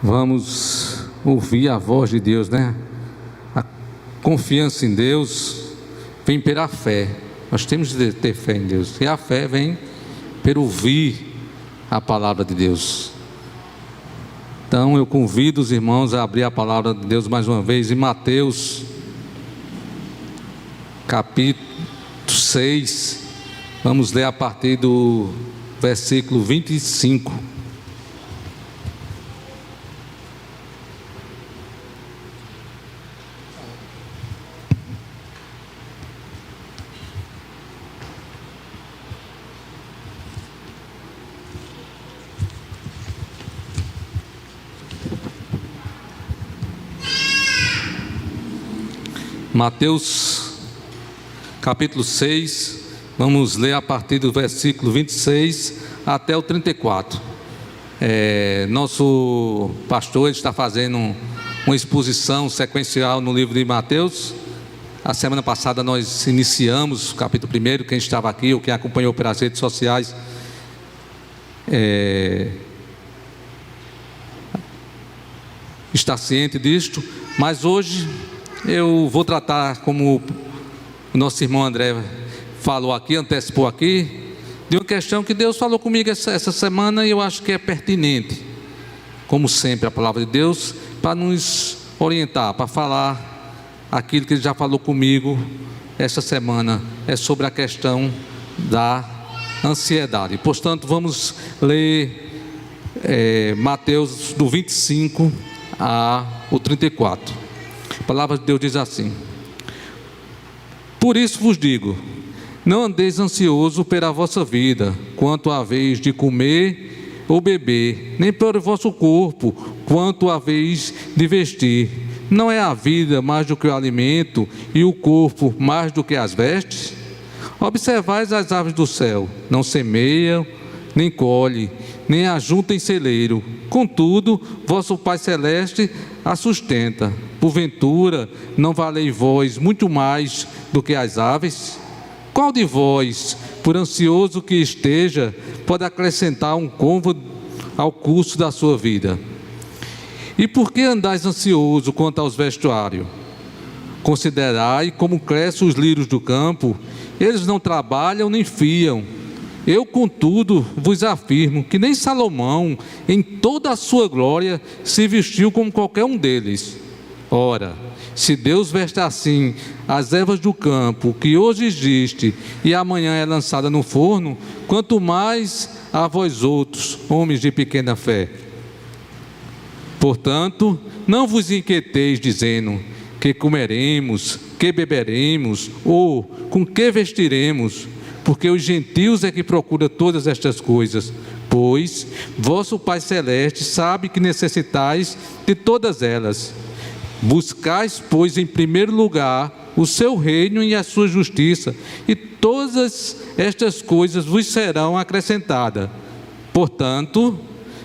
Vamos ouvir a voz de Deus, né? A confiança em Deus vem pela fé. Nós temos de ter fé em Deus. E a fé vem pelo ouvir a palavra de Deus. Então eu convido os irmãos a abrir a palavra de Deus mais uma vez em Mateus, capítulo 6. Vamos ler a partir do versículo 25. Mateus capítulo 6, vamos ler a partir do versículo 26 até o 34. Nosso pastor está fazendo uma exposição sequencial no livro de Mateus. A semana passada nós iniciamos o capítulo 1, quem estava aqui ou quem acompanhou pelas redes sociais está ciente disto, mas hoje eu vou tratar, como o nosso irmão André falou aqui, antecipou aqui, de uma questão que Deus falou comigo essa semana e eu acho que é pertinente, como sempre, a palavra de Deus, para nos orientar, para falar aquilo que Ele já falou comigo essa semana, é sobre a questão da ansiedade. Portanto, vamos ler Mateus do 25 ao 34. A palavra de Deus diz assim: por isso vos digo, não andeis ansioso pela vossa vida, quanto à vez de comer ou beber, nem pelo vosso corpo, quanto à vez de vestir. Não é a vida mais do que o alimento, e o corpo mais do que as vestes? Observais as aves do céu, não semeiam, nem colhem, nem ajuntam em celeiro, contudo, vosso Pai Celeste a sustenta. Porventura, não valei vós muito mais do que as aves? Qual de vós, por ansioso que esteja, pode acrescentar um côvado ao curso da sua vida? E por que andais ansioso quanto aos vestuários? Considerai como crescem os lírios do campo, eles não trabalham nem fiam. Eu, contudo, vos afirmo que nem Salomão, em toda a sua glória, se vestiu como qualquer um deles. Ora, se Deus veste assim as ervas do campo, que hoje existe e amanhã é lançada no forno, quanto mais a vós outros, homens de pequena fé. Portanto, não vos inquieteis dizendo, que comeremos, que beberemos, ou com que vestiremos, porque os gentios é que procuram todas estas coisas, pois vosso Pai Celeste sabe que necessitais de todas elas. Buscais, pois, em primeiro lugar o seu reino e a sua justiça, e todas estas coisas vos serão acrescentadas. Portanto,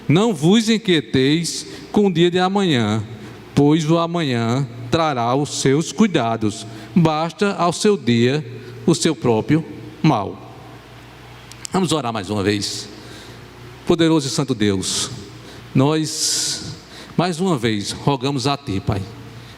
não vos inquieteis com o dia de amanhã, pois o amanhã trará os seus cuidados. Basta ao seu dia o seu próprio mal. Vamos orar mais uma vez. Poderoso e santo Deus, nós mais uma vez rogamos a Ti, Pai,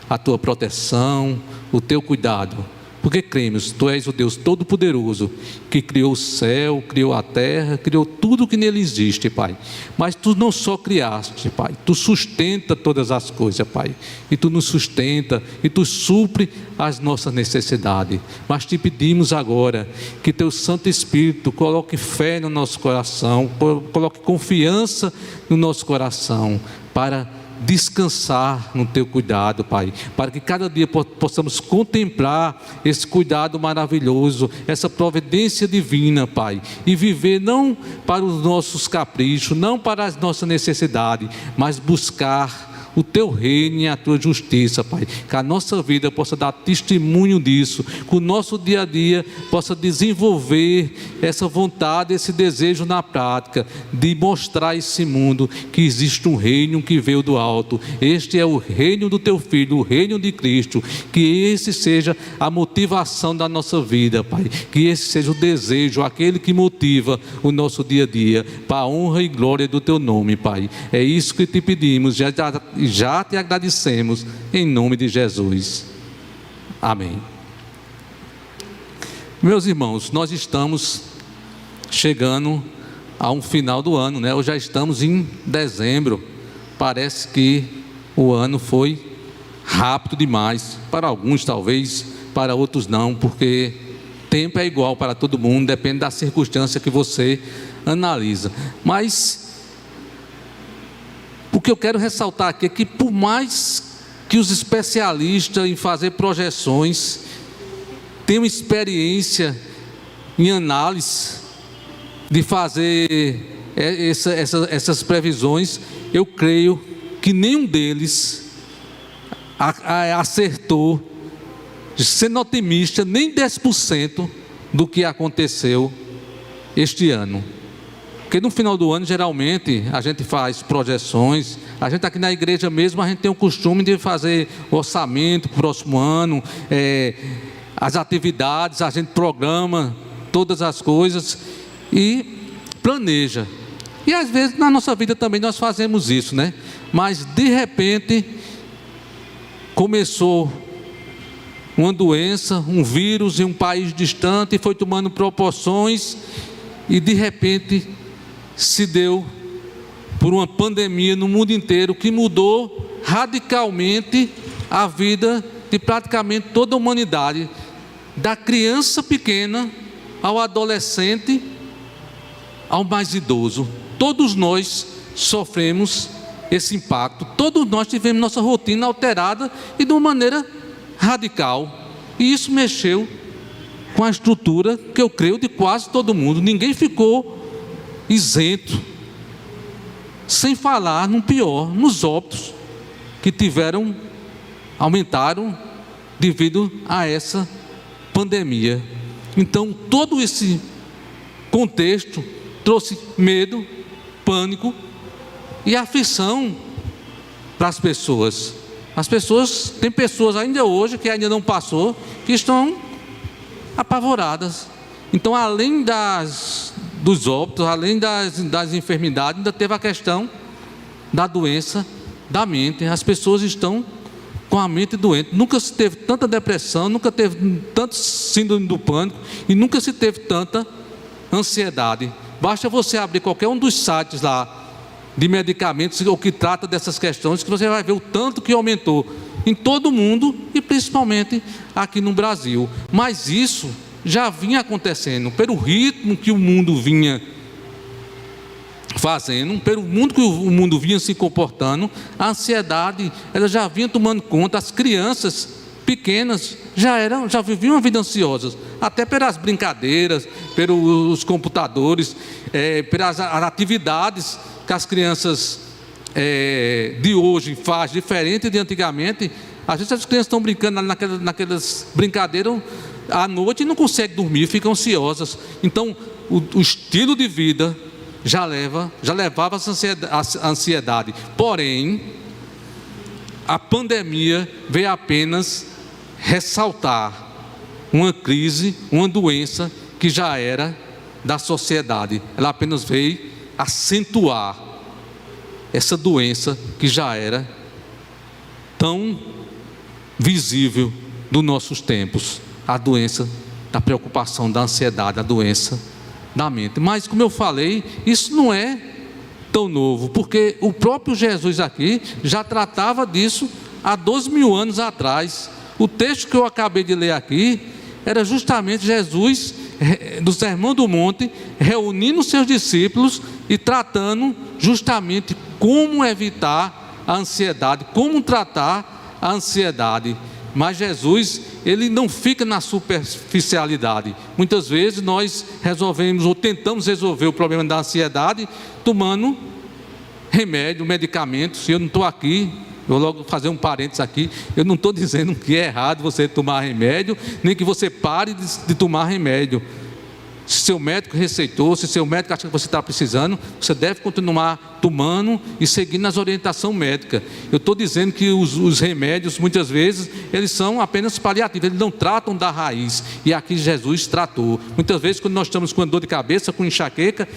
a Tua proteção, o Teu cuidado, porque cremos, Tu és o Deus Todo-Poderoso, que criou o céu, criou a terra, criou tudo que nele existe, Pai. Mas Tu não só criaste, Pai, Tu sustenta todas as coisas, Pai, e Tu nos sustenta, e Tu supre as nossas necessidades. Mas Te pedimos agora, que Teu Santo Espírito coloque fé no nosso coração, coloque confiança no nosso coração, para descansar no Teu cuidado, Pai, para que cada dia possamos contemplar esse cuidado maravilhoso, essa providência divina, Pai, e viver não para os nossos caprichos, não para as nossas necessidades, mas buscar o teu reino e a tua justiça, Pai. Que a nossa vida possa dar testemunho disso, que o nosso dia a dia possa desenvolver essa vontade, esse desejo na prática, de mostrar a esse mundo que existe um reino que veio do alto. Este é o reino do teu Filho, o reino de Cristo. Que esse seja a motivação da nossa vida, Pai. Que esse seja o desejo, aquele que motiva o nosso dia a dia, para a honra e glória do teu nome, Pai. É isso que te pedimos, já te agradecemos, em nome de Jesus. Amém. Meus irmãos, nós estamos chegando a um final do ano, né? Hoje já estamos em dezembro. Parece que o ano foi rápido demais. Para alguns talvez, para outros não, porque tempo é igual para todo mundo, depende da circunstância que você analisa. Mas o que eu quero ressaltar aqui é que, por mais que os especialistas em fazer projeções tenham experiência em análise de fazer essas previsões, eu creio que nenhum deles acertou, sendo otimista, nem 10% do que aconteceu este ano. Porque no final do ano, geralmente, a gente faz projeções. A gente aqui na igreja mesmo, a gente tem o costume de fazer orçamento para o próximo ano, as atividades, a gente programa todas as coisas e planeja. E às vezes na nossa vida também nós fazemos isso, né? Mas de repente começou uma doença, um vírus em um país distante, e foi tomando proporções, e de repente se deu por uma pandemia no mundo inteiro que mudou radicalmente a vida de praticamente toda a humanidade, da criança pequena ao adolescente, ao mais idoso. Todos nós sofremos esse impacto, todos nós tivemos nossa rotina alterada e de uma maneira radical, e isso mexeu com a estrutura, que eu creio, de quase todo mundo. Ninguém ficou isento, sem falar no pior, nos óbitos que aumentaram devido a essa pandemia. Então todo esse contexto trouxe medo, pânico e aflição para as pessoas. Tem pessoas ainda hoje, que ainda não passou, que estão apavoradas. Então, além dos óbitos, além das enfermidades, ainda teve a questão da doença da mente. As pessoas estão com a mente doente. Nunca se teve tanta depressão, nunca teve tanto síndrome do pânico e nunca se teve tanta ansiedade. Basta você abrir qualquer um dos sites lá de medicamentos ou que trata dessas questões, que você vai ver o tanto que aumentou em todo o mundo e principalmente aqui no Brasil. Mas isso já vinha acontecendo pelo ritmo que o mundo vinha fazendo, pelo mundo que o mundo vinha se comportando. A ansiedade, ela já vinha tomando conta. As crianças pequenas já viviam uma vida ansiosa, até pelas brincadeiras, pelos computadores, pelas atividades que as crianças de hoje fazem, diferente de antigamente. Às vezes as crianças estão brincando naquelas brincadeiras à noite e não conseguem dormir, ficam ansiosas. Então o estilo de vida já levava a ansiedade. Porém, a pandemia veio apenas ressaltar uma crise, uma doença que já era da sociedade. Ela apenas veio acentuar essa doença que já era tão visível dos nossos tempos, a doença da preocupação, da ansiedade, a doença da mente. Mas, como eu falei, isso não é tão novo, porque o próprio Jesus aqui já tratava disso há 12.000 anos atrás. O texto que eu acabei de ler aqui era justamente Jesus, do Sermão do Monte, reunindo seus discípulos e tratando justamente como evitar a ansiedade, como tratar a ansiedade. Mas Jesus, ele não fica na superficialidade. Muitas vezes nós resolvemos ou tentamos resolver o problema da ansiedade tomando remédio, medicamentos. Eu não estou aqui Eu vou logo fazer um parênteses aqui. Eu não estou dizendo que é errado você tomar remédio, nem que você pare de tomar remédio. Se seu médico receitou, se seu médico acha que você está precisando, você deve continuar tomando e seguindo as orientações médicas. Eu estou dizendo que os remédios, muitas vezes, eles são apenas paliativos, eles não tratam da raiz. E aqui Jesus tratou. Muitas vezes, quando nós estamos com dor de cabeça, com enxaqueca,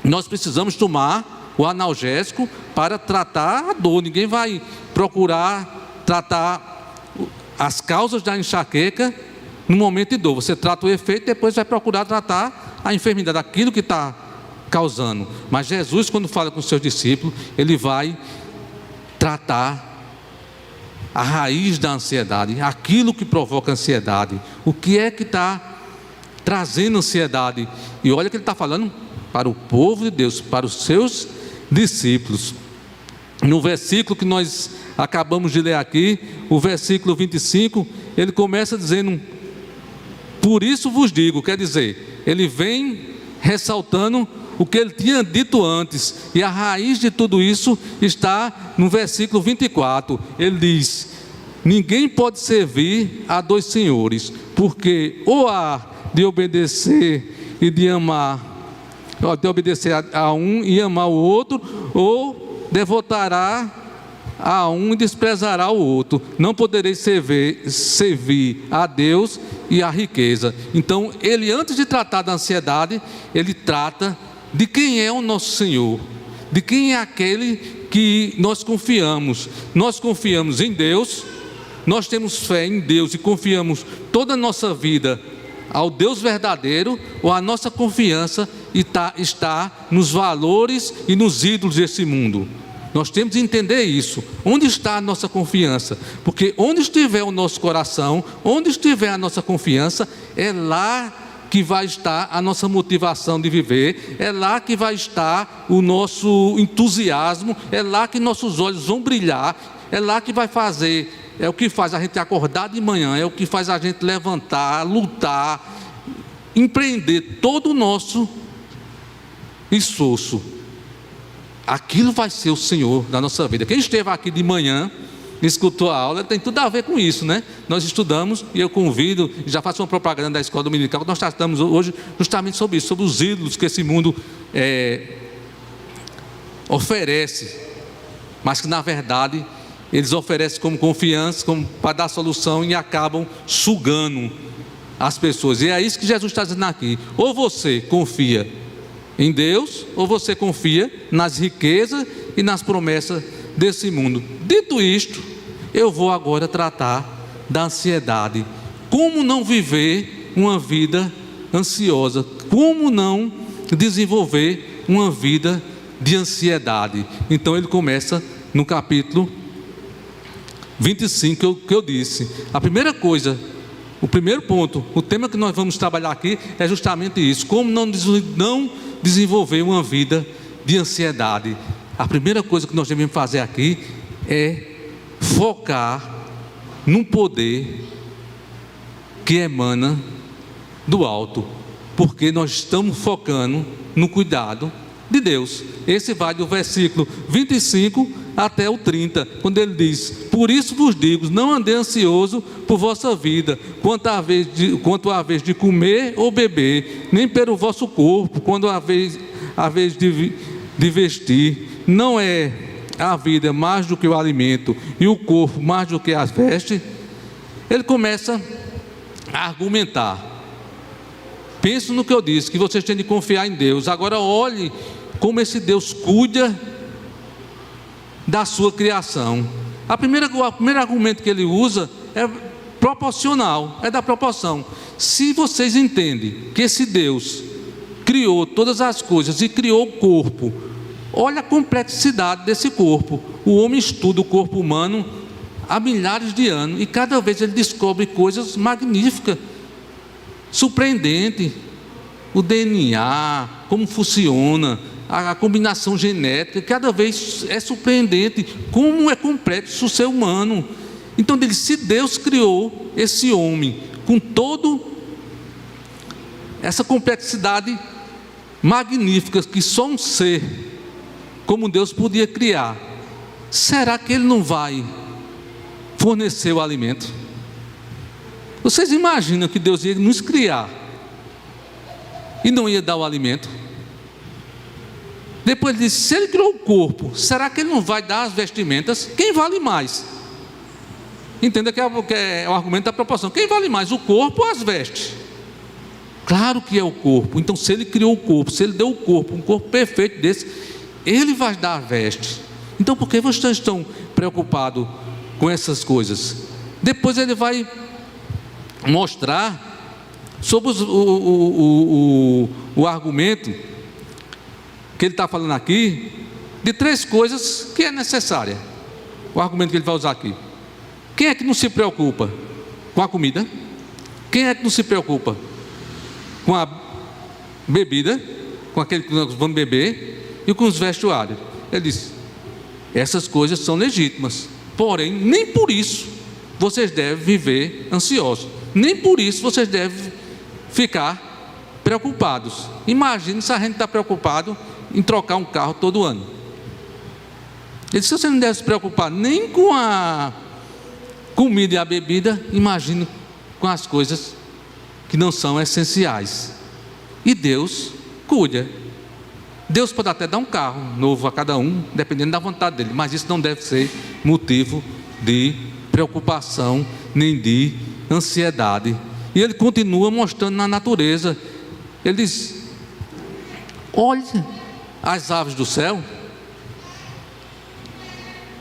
nós precisamos tomar o analgésico para tratar a dor. Ninguém vai procurar tratar as causas da enxaqueca no momento de dor. Você trata o efeito, depois vai procurar tratar a enfermidade, aquilo que está causando. Mas Jesus, quando fala com os seus discípulos, ele vai tratar a raiz da ansiedade, aquilo que provoca ansiedade. O que é que está trazendo ansiedade? E olha que ele está falando para o povo de Deus, para os seus discípulos. No versículo que nós acabamos de ler aqui, o versículo 25, ele começa dizendo: por isso vos digo, quer dizer, ele vem ressaltando o que ele tinha dito antes, e a raiz de tudo isso está no versículo 24. Ele diz: ninguém pode servir a dois senhores, porque ou há de obedecer e de amar, de obedecer a um e amar o outro, ou devotará a um e desprezará o outro. Não podereis servir a Deus e a riqueza. Então, ele, antes de tratar da ansiedade, ele trata de quem é o nosso Senhor, de quem é aquele que nós confiamos. Nós confiamos em Deus, nós temos fé em Deus e confiamos toda a nossa vida ao Deus verdadeiro, ou a nossa confiança está nos valores e nos ídolos desse mundo. Nós temos de entender isso. Onde está a nossa confiança? Porque onde estiver o nosso coração, onde estiver a nossa confiança, é lá que vai estar a nossa motivação de viver, é lá que vai estar o nosso entusiasmo, é lá que nossos olhos vão brilhar, é lá que vai fazer, é o que faz a gente acordar de manhã, é o que faz a gente levantar, lutar, empreender todo o nosso esforço. Aquilo vai ser o Senhor da nossa vida. Quem esteve aqui de manhã, escutou a aula, tem tudo a ver com isso, né? Nós estudamos, e eu convido, já faço uma propaganda da escola dominical, nós tratamos hoje justamente sobre isso, sobre os ídolos que esse mundo oferece, mas que na verdade eles oferecem como confiança, como para dar solução, e acabam sugando as pessoas. E é isso que Jesus está dizendo aqui: ou você confia em Deus, ou você confia nas riquezas e nas promessas desse mundo. Dito isto, eu vou agora tratar da ansiedade. Como não viver uma vida ansiosa? Como não desenvolver uma vida de ansiedade? Então ele começa no capítulo 25, que eu disse. A primeira coisa, o primeiro ponto, o tema que nós vamos trabalhar aqui é justamente isso: como não desenvolver uma vida de ansiedade. A primeira coisa que nós devemos fazer aqui é focar no poder que emana do alto, porque nós estamos focando no cuidado de Deus. Esse vai do versículo 25 até o 30, quando ele diz: por isso vos digo, não andei ansioso por vossa vida, quanto à vez de comer ou beber, nem pelo vosso corpo, quando à vez de vestir. Não é a vida mais do que o alimento, e o corpo mais do que as vestes? Ele começa a argumentar. Pense no que eu disse, que vocês têm de confiar em Deus. Agora olhe como esse Deus cuida da sua criação. O primeiro argumento que ele usa é proporcional, é da proporção. Se vocês entendem que esse Deus criou todas as coisas e criou o corpo, olha a complexidade desse corpo. O homem estuda o corpo humano há milhares de anos, e cada vez ele descobre coisas magníficas, surpreendentes. O DNA, como funciona, a combinação genética, cada vez é surpreendente como é complexo o ser humano. Então ele, se Deus criou esse homem com toda essa complexidade magnífica que só um ser como Deus podia criar, será que Ele não vai fornecer o alimento? Vocês imaginam que Deus ia nos criar e não ia dar o alimento? Depois ele disse, se Ele criou o corpo, será que Ele não vai dar as vestimentas? Quem vale mais? Entenda que é o argumento da proporção. Quem vale mais, o corpo ou as vestes? Claro que é o corpo. Então, se Ele criou o corpo, se Ele deu o corpo, um corpo perfeito desse, Ele vai dar a veste. Então, por que vocês estão preocupados com essas coisas? Depois Ele vai mostrar sobre o argumento que Ele está falando aqui, de 3 coisas que é necessária. O argumento que Ele vai usar aqui. Quem é que não se preocupa com a comida? Quem é que não se preocupa com a bebida, com aquele que nós vamos beber, e com os vestuários? Ele disse, essas coisas são legítimas, porém, nem por isso vocês devem viver ansiosos, nem por isso vocês devem ficar preocupados. Imagine se a gente está preocupado em trocar um carro todo ano. Ele disse, você não deve se preocupar nem com a comida e a bebida, imagine com as coisas que não são essenciais. E Deus cuida. Deus pode até dar um carro novo a cada um, dependendo da vontade dele, mas isso não deve ser motivo de preocupação, nem de ansiedade. E ele continua mostrando na natureza. Ele diz, olhe as aves do céu.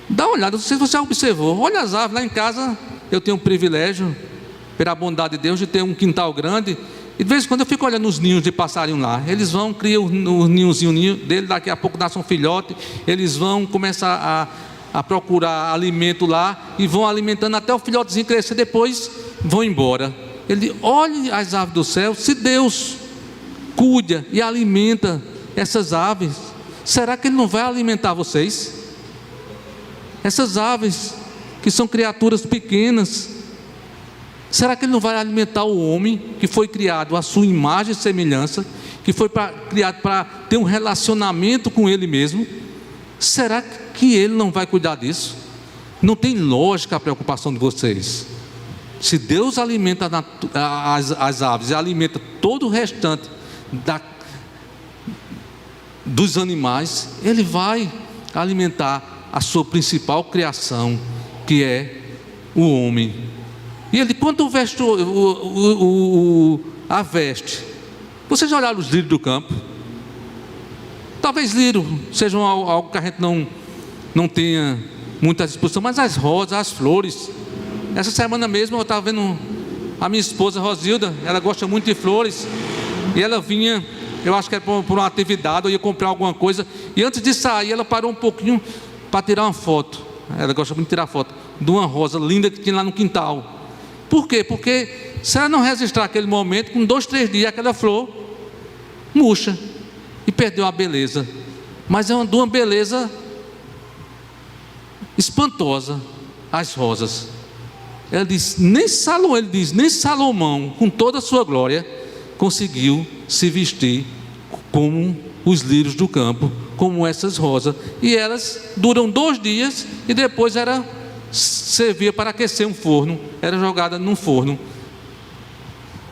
Dá uma olhada, não sei se você observou, olha as aves. Lá em casa eu tenho o privilégio, pela bondade de Deus, de ter um quintal grande, e de vez em quando eu fico olhando os ninhos de passarinho lá. Eles vão, criam o ninho dele, daqui a pouco nasce um filhote, eles vão começar a procurar alimento lá, e vão alimentando até o filhotezinho crescer, depois vão embora. Ele, olhe as aves do céu. Se Deus cuida e alimenta essas aves, será que Ele não vai alimentar vocês? Essas aves que são criaturas pequenas, será que Ele não vai alimentar o homem que foi criado à sua imagem e semelhança, que foi criado para ter um relacionamento com Ele mesmo? Será que Ele não vai cuidar disso? Não tem lógica a preocupação de vocês. Se Deus alimenta as aves e alimenta todo o restante dos animais, Ele vai alimentar a sua principal criação, que é o homem. E ele, quando veste a veste, vocês já olharam os lírios do campo? Talvez lírio sejam algo que a gente não tenha muita disposição, mas as rosas, as flores. Essa semana mesmo eu estava vendo a minha esposa Rosilda, ela gosta muito de flores, e ela vinha, eu acho que era por uma atividade, eu ia comprar alguma coisa, e antes de sair ela parou um pouquinho para tirar uma foto. Ela gosta muito de tirar foto de uma rosa linda que tinha lá no quintal. Por quê? Porque se ela não registrar aquele momento, com 2, 3 dias aquela flor murcha e perdeu a beleza. Mas é de uma beleza espantosa, as rosas. Ela diz, nem Salomão, com toda a sua glória, conseguiu se vestir como os lírios do campo, como essas rosas. E elas duram 2 dias e depois servia para aquecer um forno, era jogada num forno.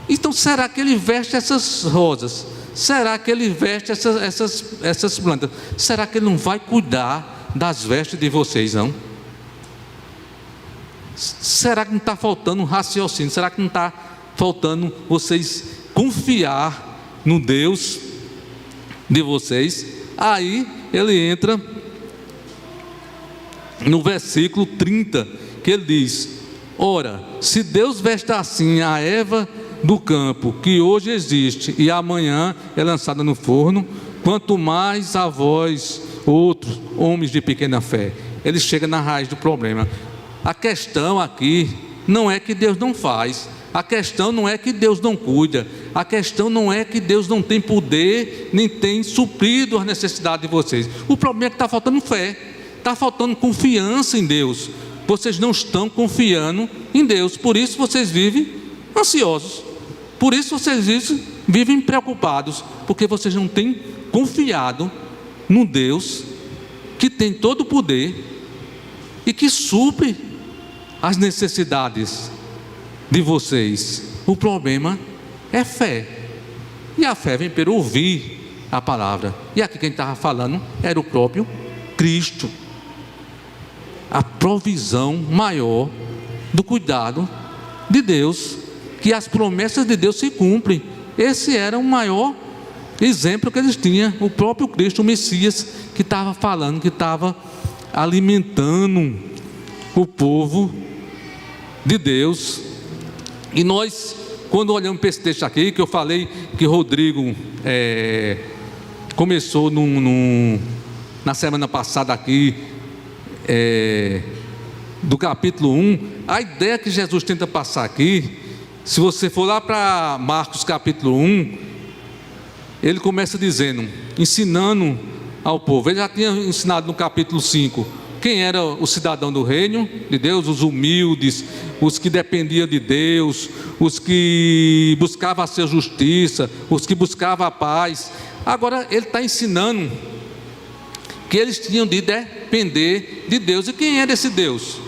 Então, será que Ele veste essas rosas? Será que Ele veste essas plantas? Será que Ele não vai cuidar das vestes de vocês, não? Será que não está faltando um raciocínio? Será que não está faltando vocês confiar no Deus de vocês? Aí ele entra no versículo 30, que ele diz, ora, se Deus veste assim a erva do campo, que hoje existe e amanhã é lançada no forno, quanto mais a vós, outros homens de pequena fé. Ele chega na raiz do problema. A questão aqui não é que Deus não faz, a questão não é que Deus não cuida, a questão não é que Deus não tem poder, nem tem suprido as necessidades de vocês. O problema é que está faltando fé, está faltando confiança em Deus. Vocês não estão confiando em Deus, por isso vocês vivem ansiosos, por isso vocês vivem preocupados, porque vocês não têm confiado no Deus que tem todo o poder e que supre as necessidades de vocês. O problema é fé, e a fé vem pelo ouvir a palavra. E aqui quem estava falando era o próprio Cristo. A provisão maior do cuidado de Deus, que as promessas de Deus se cumprem. Esse era o maior exemplo que eles tinham, o próprio Cristo, o Messias, que estava falando, que estava alimentando o povo de Deus. E nós, quando olhamos para esse texto aqui, que eu falei que Rodrigo começou na semana passada aqui, do capítulo 1, a ideia que Jesus tenta passar aqui, se você for lá para Marcos capítulo 1, ele começa dizendo, ensinando ao povo. Ele já tinha ensinado no capítulo 5 quem era o cidadão do reino de Deus, os humildes, os que dependiam de Deus, os que buscavam a sua justiça, os que buscavam a paz. Agora ele está ensinando que eles tinham de depender de Deus. E quem era esse Deus?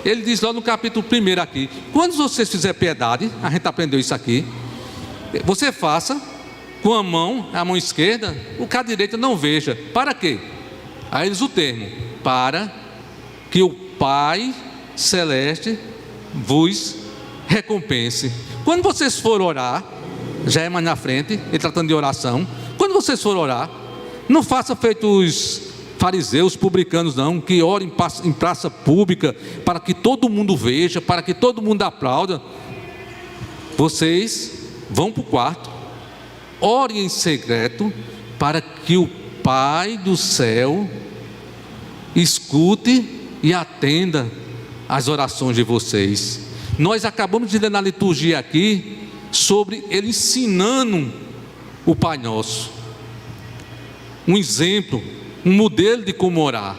Ele diz lá no capítulo 1 aqui, quando vocês fizerem piedade, a gente aprendeu isso aqui, você faça com a mão esquerda, o que a direita não veja. Para quê? Aí eles o termo, para que o Pai Celeste vos recompense. Quando vocês forem orar, já é mais na frente, ele tratando de oração, quando vocês forem orar, não faça feito os fariseus, publicanos não, que orem em praça pública, para que todo mundo veja, para que todo mundo aplauda. Vocês vão para o quarto, orem em secreto, para que o Pai do céu escute e atenda as orações de vocês. Nós acabamos de ler na liturgia aqui, sobre ele ensinando o Pai Nosso, um exemplo, um modelo de como orar.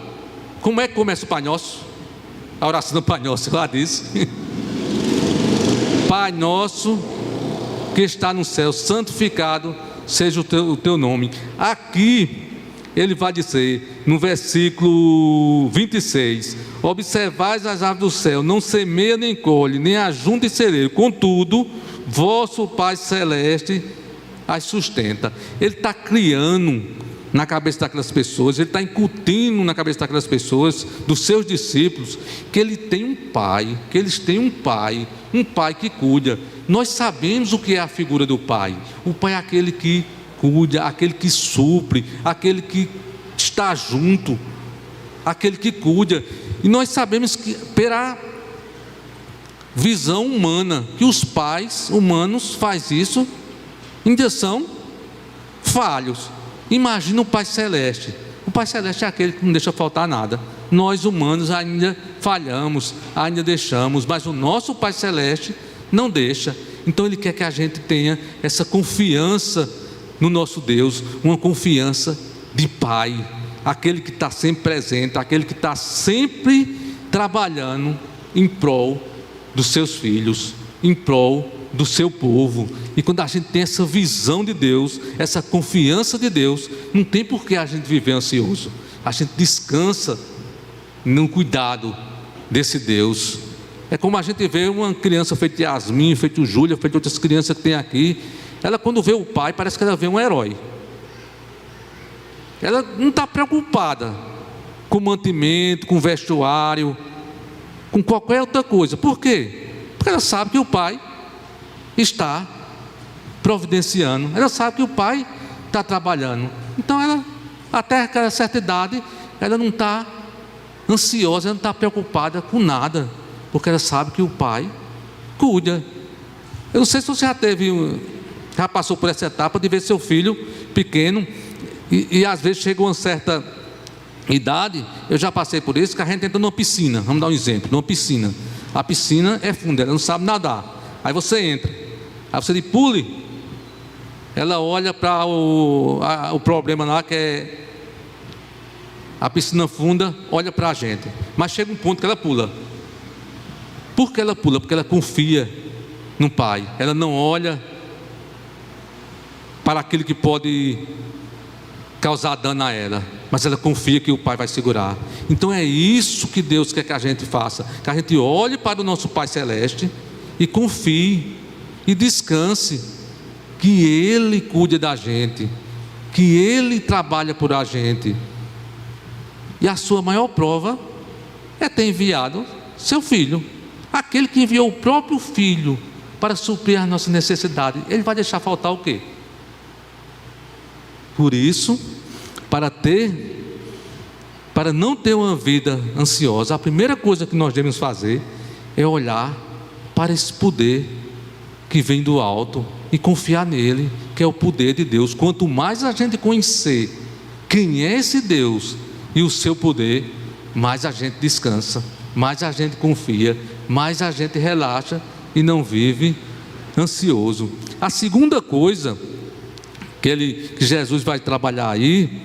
Como é que começa o Pai Nosso? A oração do Pai Nosso, lá diz Pai Nosso que está no céu, santificado seja o teu nome. Aqui ele vai dizer no versículo 26, observais as aves do céu, não semeia nem colhe, nem ajunta em celeiro, contudo vosso Pai Celeste as sustenta. Ele está criando na cabeça daquelas pessoas, ele está incutindo na cabeça daquelas pessoas, dos seus discípulos, que ele tem um pai, que eles têm um pai que cuida. Nós sabemos o que é a figura do pai. O pai é aquele que cuida, aquele que supre, aquele que está junto, aquele que cuida. E nós sabemos que pela visão humana, que os pais humanos fazem isso, ainda são falhos. Imagina o Pai Celeste. O Pai Celeste é aquele que não deixa faltar nada. Nós humanos ainda falhamos, ainda deixamos, mas o nosso Pai Celeste não deixa. Então ele quer que a gente tenha essa confiança no nosso Deus, uma confiança de Pai, aquele que está sempre presente, aquele que está sempre trabalhando em prol dos seus filhos, em prol do seu povo. E quando a gente tem essa visão de Deus, essa confiança de Deus, não tem por que a gente viver ansioso. A gente descansa no cuidado desse Deus. É como a gente vê uma criança feita Yasmin, feita Júlia, feita outras crianças que tem aqui. Ela, quando vê o pai, parece que ela vê um herói. Ela não está preocupada com mantimento, com vestuário, com qualquer outra coisa. Por quê? Porque ela sabe que o pai está providenciando, ela sabe que o pai está trabalhando. Então ela, até aquela certa idade, ela não está ansiosa, ela não está preocupada com nada, porque ela sabe que o pai cuida. Eu não sei se você já passou por essa etapa de ver seu filho pequeno, e às vezes chega uma certa idade, eu já passei por isso, que a gente entra numa piscina, vamos dar um exemplo, numa piscina, a piscina é funda, ela não sabe nadar, aí você entra, aí você diz, pule, ela olha para o problema lá, que é a piscina funda, olha para a gente, mas chega um ponto que ela pula. Por que ela pula? Porque ela confia no pai, ela não olha para aquilo que pode causar dano a ela, mas ela confia que o Pai vai segurar. Então é isso que Deus quer que a gente faça, que a gente olhe para o nosso Pai Celeste e confie e descanse que Ele cuida da gente, que Ele trabalha por a gente. E a sua maior prova é ter enviado seu Filho, aquele que enviou o próprio Filho para suprir a nossa necessidade. Ele vai deixar faltar o quê? Por isso, para não ter uma vida ansiosa, a primeira coisa que nós devemos fazer é olhar para esse poder que vem do alto e confiar nele, que é o poder de Deus. Quanto mais a gente conhecer quem é esse Deus e o seu poder, mais a gente descansa, mais a gente confia, mais a gente relaxa e não vive ansioso. A segunda coisa que Jesus vai trabalhar aí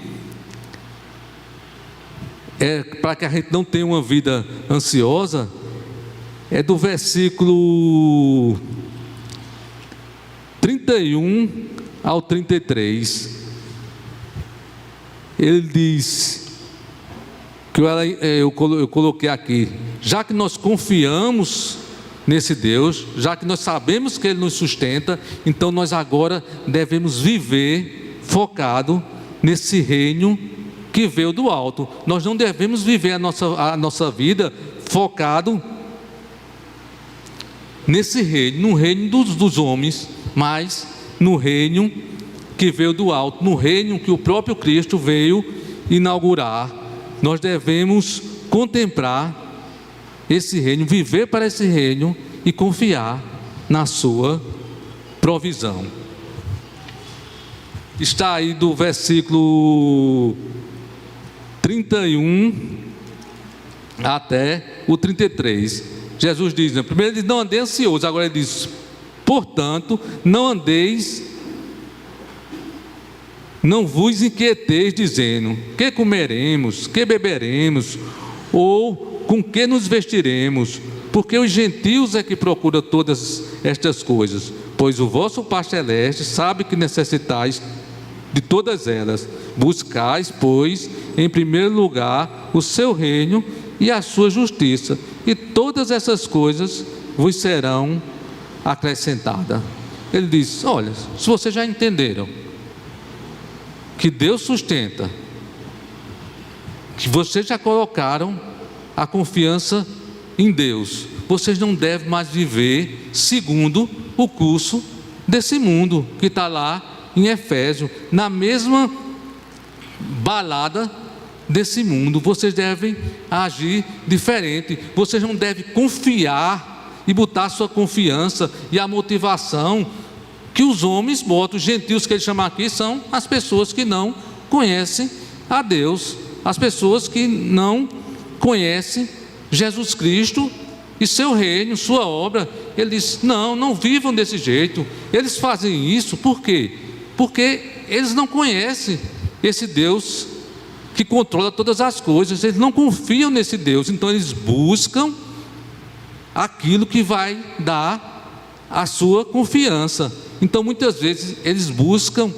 é para que a gente não tenha uma vida ansiosa, é do versículo 31 ao 33. Ele diz que eu coloquei aqui: já que nós confiamos nesse Deus, já que nós sabemos que Ele nos sustenta, então nós agora devemos viver focado nesse reino que veio do alto. Nós não devemos viver a nossa vida focado nesse reino, no reino dos homens, mas no reino que veio do alto, no reino que o próprio Cristo veio inaugurar. Nós devemos contemplar esse reino, viver para esse reino e confiar na sua provisão. Está aí do versículo 31 até o 33. Jesus diz, primeiro ele diz, não andeis ansiosos, agora ele diz, portanto, não vos inquieteis dizendo, que comeremos, que beberemos, ou com que nos vestiremos, porque os gentios é que procuram todas estas coisas, pois o vosso Pai Celeste sabe que necessitais de todas elas. Buscais, pois, em primeiro lugar o seu reino e a sua justiça, e todas essas coisas vos serão acrescentadas. Ele diz, olha, se vocês já entenderam que Deus sustenta, que vocês já colocaram a confiança em Deus, vocês não devem mais viver segundo o curso desse mundo que está lá em Efésio, na mesma balada desse mundo. Vocês devem agir diferente, vocês não devem confiar e botar sua confiança e a motivação que os homens botam. Os gentios que ele chama aqui são as pessoas que não conhecem a Deus, as pessoas que não conhecem Jesus Cristo e seu reino, sua obra. Ele diz, não vivam desse jeito. Eles fazem isso, por quê? Porque eles não conhecem esse Deus que controla todas as coisas, eles não confiam nesse Deus, então eles buscam aquilo que vai dar a sua confiança. Então muitas vezes eles buscam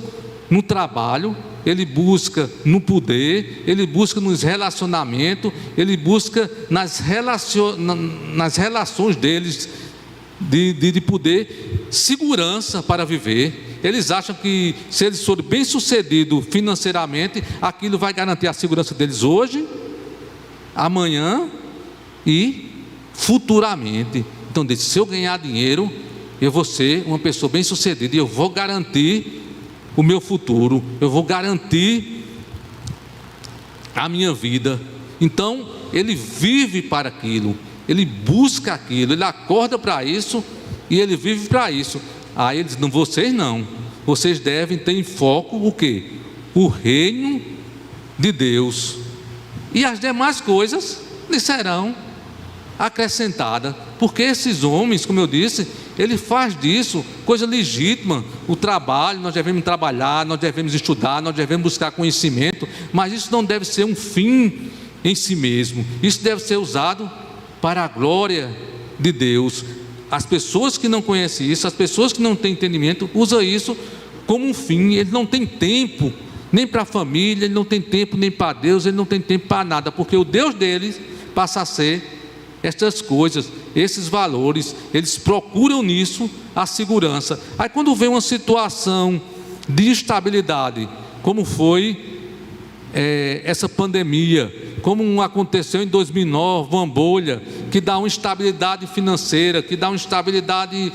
no trabalho, ele busca no poder, ele busca nos relacionamentos, ele busca nas relações deles de poder, segurança para viver. Eles acham que se eles forem bem sucedidos financeiramente, aquilo vai garantir a segurança deles hoje, amanhã e futuramente. Então diz, se eu ganhar dinheiro, eu vou ser uma pessoa bem sucedida e eu vou garantir o meu futuro, eu vou garantir a minha vida. Então ele vive para aquilo, ele busca aquilo, ele acorda para isso e ele vive para isso. Aí ele diz, vocês devem ter em foco o quê? O reino de Deus, e as demais coisas lhes serão acrescentadas, porque esses homens, como eu disse, ele faz disso coisa legítima. O trabalho, nós devemos trabalhar, nós devemos estudar, nós devemos buscar conhecimento, mas isso não deve ser um fim em si mesmo, isso deve ser usado para a glória de Deus. As pessoas que não conhecem isso, as pessoas que não têm entendimento, usam isso como um fim. Eles não têm tempo nem para a família, ele não tem tempo nem para Deus, ele não tem tempo para nada, porque o Deus deles passa a ser estas coisas, esses valores. Eles procuram nisso a segurança. Aí quando vem uma situação de instabilidade, como foi essa pandemia, como aconteceu em 2009, uma bolha que dá uma instabilidade financeira, que dá uma instabilidade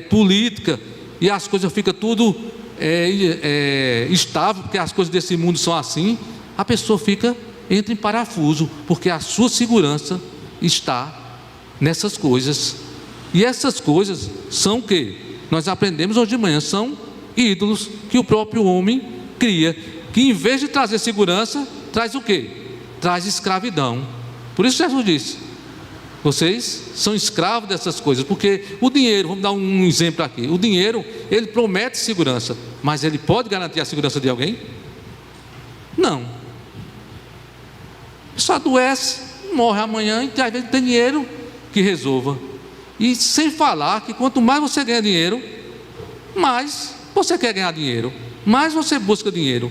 política, e as coisas ficam tudo estável, porque as coisas desse mundo são assim, a pessoa entra em parafuso, porque a sua segurança está nessas coisas. E essas coisas são o que? Nós aprendemos hoje de manhã, são ídolos que o próprio homem cria, que em vez de trazer segurança, traz o que? Traz escravidão. Por isso Jesus disse: vocês são escravos dessas coisas, porque o dinheiro, vamos dar um exemplo aqui, o dinheiro, ele promete segurança, mas ele pode garantir a segurança de alguém? Não. Só adoece, morre amanhã, e às vezes tem dinheiro que resolva. E sem falar que quanto mais você ganha dinheiro, mais você quer ganhar dinheiro, mais você busca dinheiro.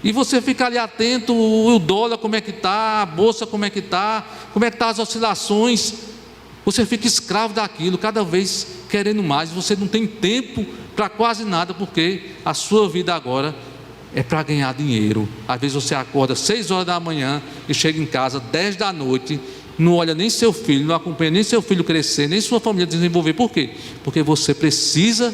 E você fica ali atento, o dólar como é que está, a bolsa como é que está as oscilações. Você fica escravo daquilo, cada vez querendo mais. Você não tem tempo para quase nada, porque a sua vida agora é para ganhar dinheiro. Às vezes você acorda 6 horas da manhã e chega em casa 10 da noite, não olha nem seu filho, não acompanha nem seu filho crescer, nem sua família desenvolver. Por quê? Porque você precisa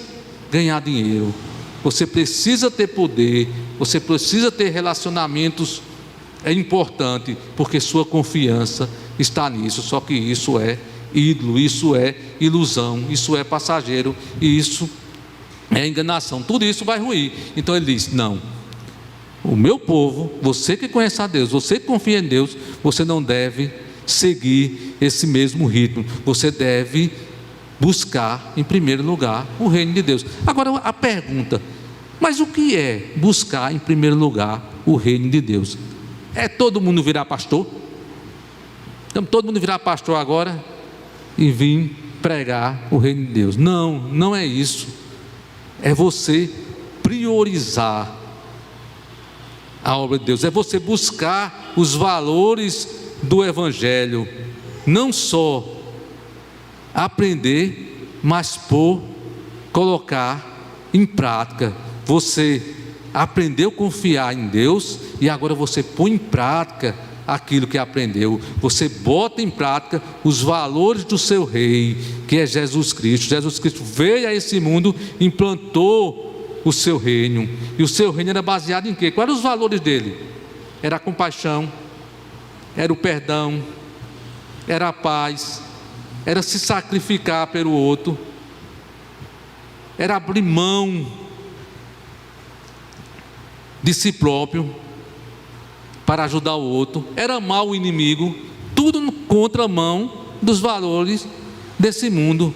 ganhar dinheiro. Você precisa ter poder, você precisa ter relacionamentos, é importante, porque sua confiança está nisso. Só que isso é ídolo, isso é ilusão, isso é passageiro, e isso é enganação. Tudo isso vai ruir. Então ele diz: não, o meu povo, você que conhece a Deus, você que confia em Deus, você não deve seguir esse mesmo ritmo. Você deve buscar em primeiro lugar o reino de Deus. Agora a pergunta: mas o que é buscar em primeiro lugar o reino de Deus? É todo mundo virar pastor? Então todo mundo virar pastor agora e vir pregar o reino de Deus? Não, não é isso. É você priorizar a obra de Deus, é você buscar os valores do Evangelho, não só aprender, mas colocar em prática. Você aprendeu a confiar em Deus e agora você põe em prática aquilo que aprendeu. Você bota em prática os valores do seu rei, que é Jesus Cristo. Jesus Cristo veio a esse mundo, implantou o seu reino, e o seu reino era baseado em quê? Quais eram os valores dele? Era a compaixão, era o perdão, era a paz, era se sacrificar pelo outro, era abrir mão de si próprio para ajudar o outro, era amar o inimigo. Tudo contramão dos valores desse mundo.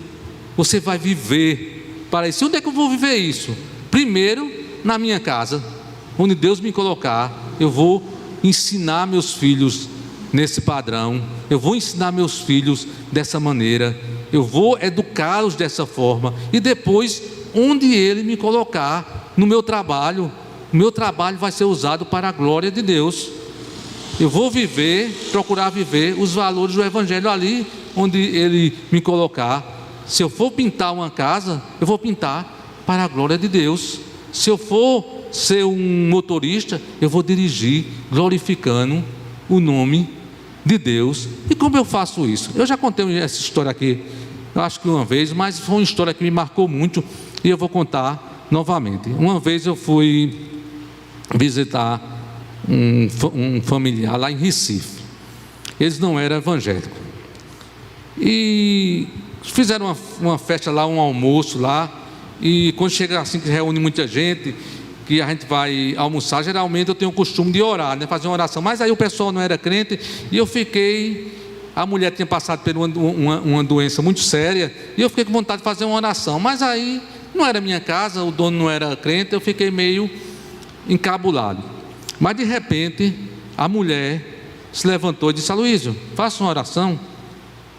Você vai viver para isso. Onde é que eu vou viver isso? Primeiro, na minha casa, onde Deus me colocar. Eu vou ensinar meus filhos nesse padrão, eu vou ensinar meus filhos dessa maneira, eu vou educá-los dessa forma. E depois, onde Ele me colocar, no meu trabalho, o meu trabalho vai ser usado para a glória de Deus. Eu vou procurar viver os valores do Evangelho ali onde Ele me colocar. Se eu for pintar uma casa, eu vou pintar para a glória de Deus. Se eu for ser um motorista, eu vou dirigir glorificando o nome de Deus. E como eu faço isso? Eu já contei essa história aqui, eu acho que uma vez, mas foi uma história que me marcou muito e eu vou contar novamente. Uma vez eu fui visitar um familiar lá em Recife. Eles não eram evangélicos e fizeram uma festa lá, um almoço lá. E quando chega assim, que reúne muita gente, que a gente vai almoçar, geralmente eu tenho o costume de orar, né, fazer uma oração. Mas aí o pessoal não era crente e eu fiquei. A mulher tinha passado por uma doença muito séria e eu fiquei com vontade de fazer uma oração. Mas aí não era minha casa, o dono não era crente, eu fiquei meio encabulado. Mas de repente a mulher se levantou e disse: Aloísio, faça uma oração.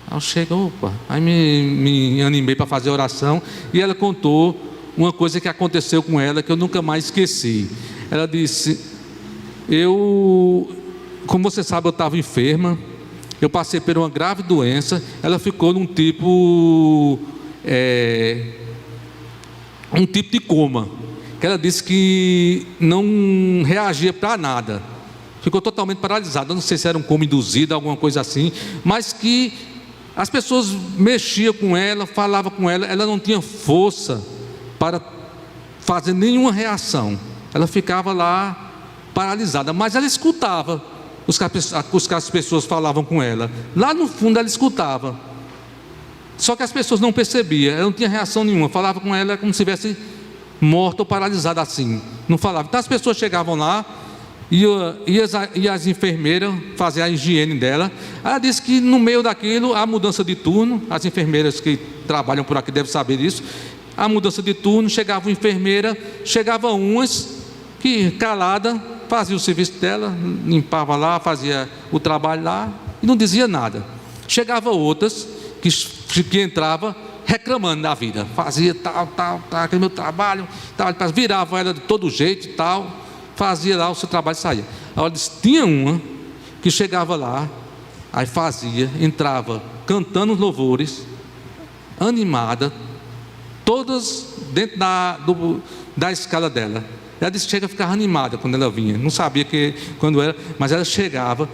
Aí eu cheguei, opa, aí me animei para fazer a oração. E ela contou uma coisa que aconteceu com ela que eu nunca mais esqueci. Ela disse: como você sabe, eu estava enferma, eu passei por uma grave doença, ela ficou num tipo de coma, que ela disse que não reagia para nada, ficou totalmente paralisada. Eu não sei se era um coma induzido, alguma coisa assim, mas que as pessoas mexiam com ela, falavam com ela, ela não tinha força para fazer nenhuma reação, ela ficava lá paralisada, mas ela escutava os que as pessoas falavam com ela, lá no fundo ela escutava, só que as pessoas não percebiam, ela não tinha reação nenhuma, falava com ela como se estivesse morta ou paralisada assim, não falava. Então as pessoas chegavam lá, e as enfermeiras faziam a higiene dela. Ela disse que no meio daquilo, a mudança de turno, as enfermeiras que trabalham por aqui devem saber disso, a mudança de turno, chegava uma enfermeira, chegavam umas que calada, fazia o serviço dela, limpava lá, fazia o trabalho lá e não dizia nada. Chegava outras que entrava reclamando da vida, fazia tal, aquele meu trabalho, tal, virava ela de todo jeito e tal, fazia lá o seu trabalho e saía. Ela disse, tinha uma que chegava lá, aí fazia, entrava cantando os louvores, animada, todas dentro da escala dela. Ela disse que chega a ficar animada quando ela vinha, não sabia quando era, mas ela chegava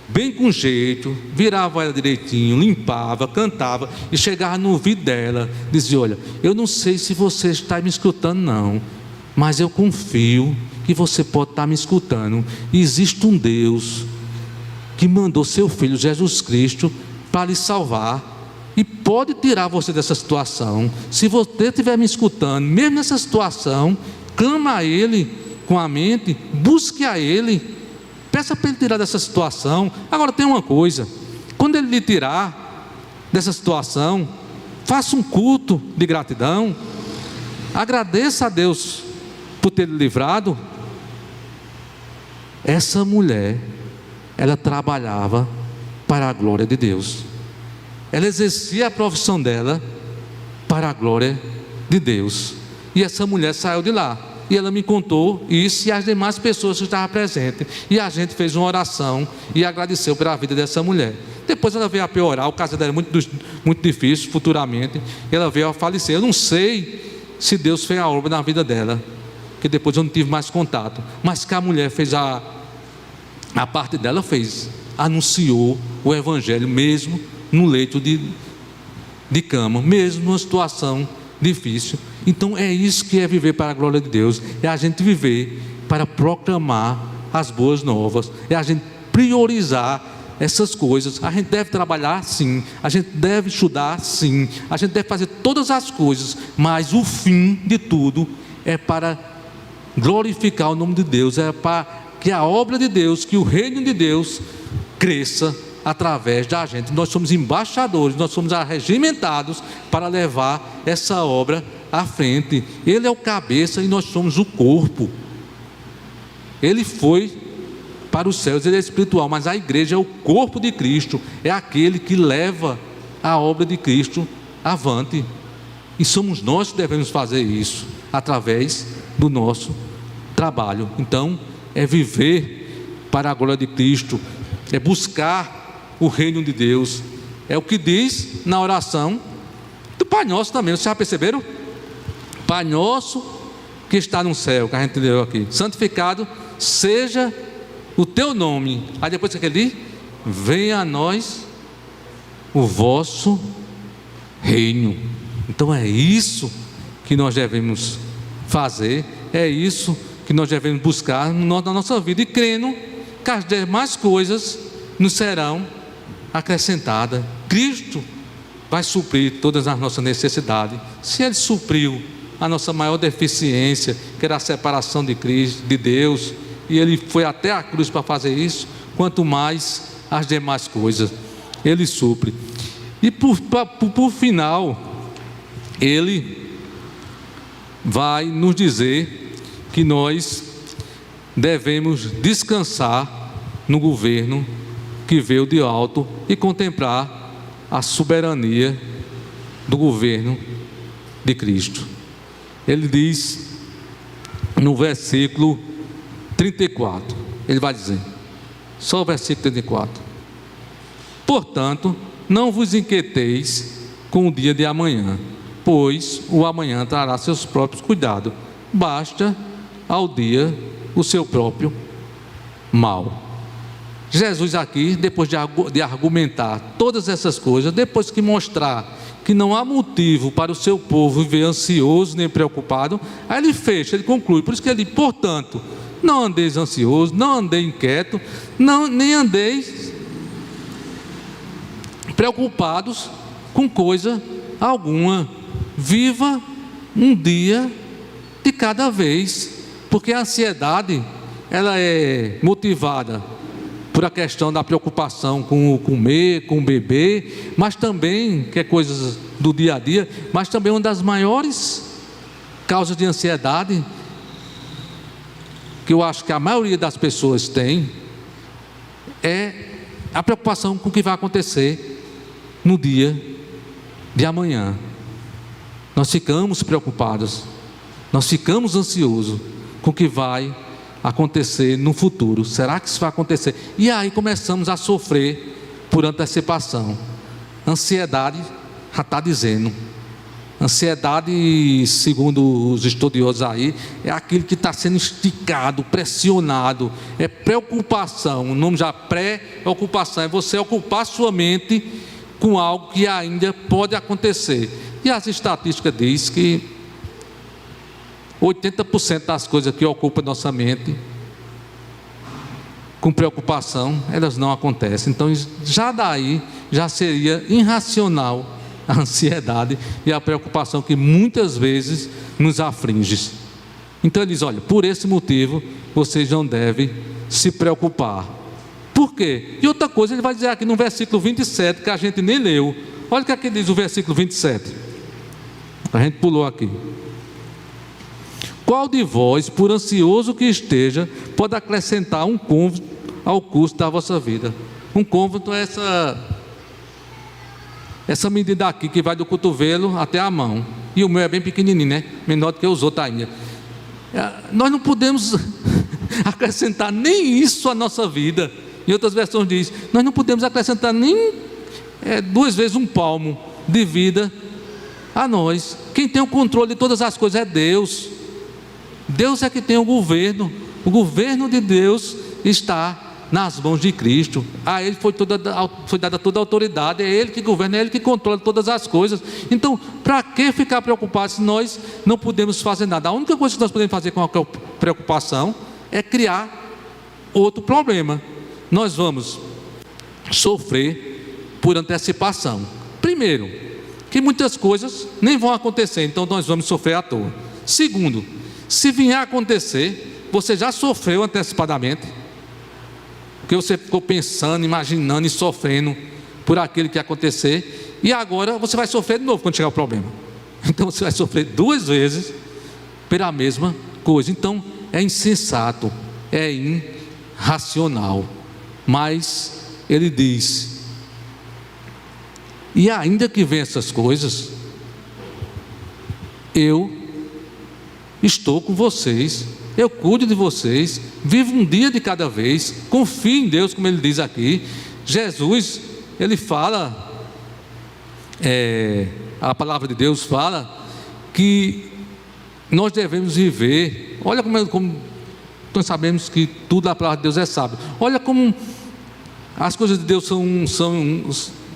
bem com jeito, virava ela direitinho, limpava, cantava, e chegava no ouvido dela, dizia, olha, eu não sei se você está me escutando não, mas eu confio que você pode estar me escutando, e existe um Deus que mandou seu Filho Jesus Cristo para lhe salvar, e pode tirar você dessa situação. Se você estiver me escutando, mesmo nessa situação, clama a Ele com a mente, busque a Ele, peça para Ele tirar dessa situação. Agora tem uma coisa, quando Ele lhe tirar dessa situação, faça um culto de gratidão, agradeça a Deus por ter lhe livrado. Essa mulher, ela trabalhava para a glória de Deus, ela exercia a profissão dela para a glória de Deus, e essa mulher saiu de lá, e ela me contou isso e as demais pessoas que estavam presentes, e a gente fez uma oração e agradeceu pela vida dessa mulher. Depois ela veio a piorar, o caso dela era muito difícil, futuramente ela veio a falecer. Eu não sei se Deus fez a obra na vida dela, que depois eu não tive mais contato, mas que a mulher fez a parte dela, anunciou o Evangelho mesmo no leito de cama, mesmo numa situação difícil. Então é isso que é viver para a glória de Deus, é a gente viver para proclamar as boas novas, é a gente priorizar essas coisas. A gente deve trabalhar sim, a gente deve estudar sim, a gente deve fazer todas as coisas, mas o fim de tudo é para glorificar o nome de Deus, é para que a obra de Deus, que o reino de Deus cresça através da gente. Nós somos embaixadores, nós somos arregimentados para levar essa obra à frente. Ele é o cabeça e nós somos o corpo. Ele foi para os céus, ele é espiritual, mas a igreja é o corpo de Cristo, é aquele que leva a obra de Cristo avante, e somos nós que devemos fazer isso através do nosso trabalho. Então é viver para a glória de Cristo, é buscar o reino de Deus, é o que diz na oração do Pai Nosso também. Vocês já perceberam? Pai Nosso que está no céu, que a gente leu aqui, santificado seja o teu nome. Aí depois que ele diz, venha a nós o vosso reino. Então é isso que nós devemos fazer, é isso que nós devemos buscar na nossa vida, e crendo que as demais coisas nos serão acrescentadas. Cristo vai suprir todas as nossas necessidades. Se Ele supriu a nossa maior deficiência, que era a separação de Cristo, de Deus, e Ele foi até a cruz para fazer isso, quanto mais as demais coisas Ele supre. E por final, Ele vai nos dizer que nós devemos descansar no governo que veio de alto e contemplar a soberania do governo de Cristo. Ele diz no versículo 34: Ele vai dizer, só o versículo 34. Portanto, não vos inquieteis com o dia de amanhã, pois o amanhã trará seus próprios cuidados. Basta ao dia o seu próprio mal. Jesus aqui, depois de argumentar todas essas coisas, depois que mostrar que não há motivo para o seu povo viver ansioso nem preocupado, aí ele fecha, ele conclui. Por isso que ele diz, portanto, não andeis ansiosos, não andeis inquietos, nem andeis preocupados com coisa alguma. Viva um dia de cada vez, porque a ansiedade, ela é motivada por a questão da preocupação com o comer, com o beber, mas também, que é coisas do dia a dia, mas também uma das maiores causas de ansiedade, que eu acho que a maioria das pessoas tem, é a preocupação com o que vai acontecer no dia de amanhã. Nós ficamos preocupados, nós ficamos ansiosos com o que vai acontecer no futuro. Será que isso vai acontecer? E aí começamos a sofrer por antecipação. Ansiedade, já está dizendo. Ansiedade, segundo os estudiosos aí, é aquilo que está sendo esticado, pressionado. É preocupação. O nome já pré-ocupação. É você ocupar sua mente com algo que ainda pode acontecer. E as estatísticas dizem que 80% das coisas que ocupam nossa mente com preocupação, elas não acontecem. Então já daí, já seria irracional a ansiedade e a preocupação que muitas vezes nos aflige. Então ele diz, olha, por esse motivo vocês não devem se preocupar. Por quê? E outra coisa, ele vai dizer aqui no versículo 27, que a gente nem leu. Olha o que aqui diz o versículo 27. A gente pulou aqui. Qual de vós, por ansioso que esteja, pode acrescentar um côvado ao custo da vossa vida? Um côvado é essa medida aqui, que vai do cotovelo até a mão. E o meu é bem pequenininho, né? Menor do que os outros ainda. Nós não podemos acrescentar nem isso à nossa vida. Em outras versões diz, nós não podemos acrescentar nem 2 vezes um palmo de vida a nós. Quem tem o controle de todas as coisas é Deus. Deus é que tem o governo de Deus está nas mãos de Cristo. A Ele foi dada toda a autoridade, é Ele que governa, é Ele que controla todas as coisas. Então, para que ficar preocupado se nós não podemos fazer nada? A única coisa que nós podemos fazer com a preocupação é criar outro problema. Nós vamos sofrer por antecipação. Primeiro, que muitas coisas nem vão acontecer, então nós vamos sofrer à toa. Segundo, se vier a acontecer, você já sofreu antecipadamente, porque você ficou pensando, imaginando e sofrendo por aquilo que ia acontecer, e agora você vai sofrer de novo quando chegar o problema. Então você vai sofrer 2 vezes pela mesma coisa. Então é insensato, é irracional. Mas ele diz, e ainda que venham essas coisas, eu estou com vocês, eu cuido de vocês, vivo um dia de cada vez, confie em Deus, como ele diz aqui. Jesus, ele fala, a palavra de Deus fala que nós devemos viver. Olha como nós sabemos que tudo da palavra de Deus é sábio. Olha como as coisas de Deus são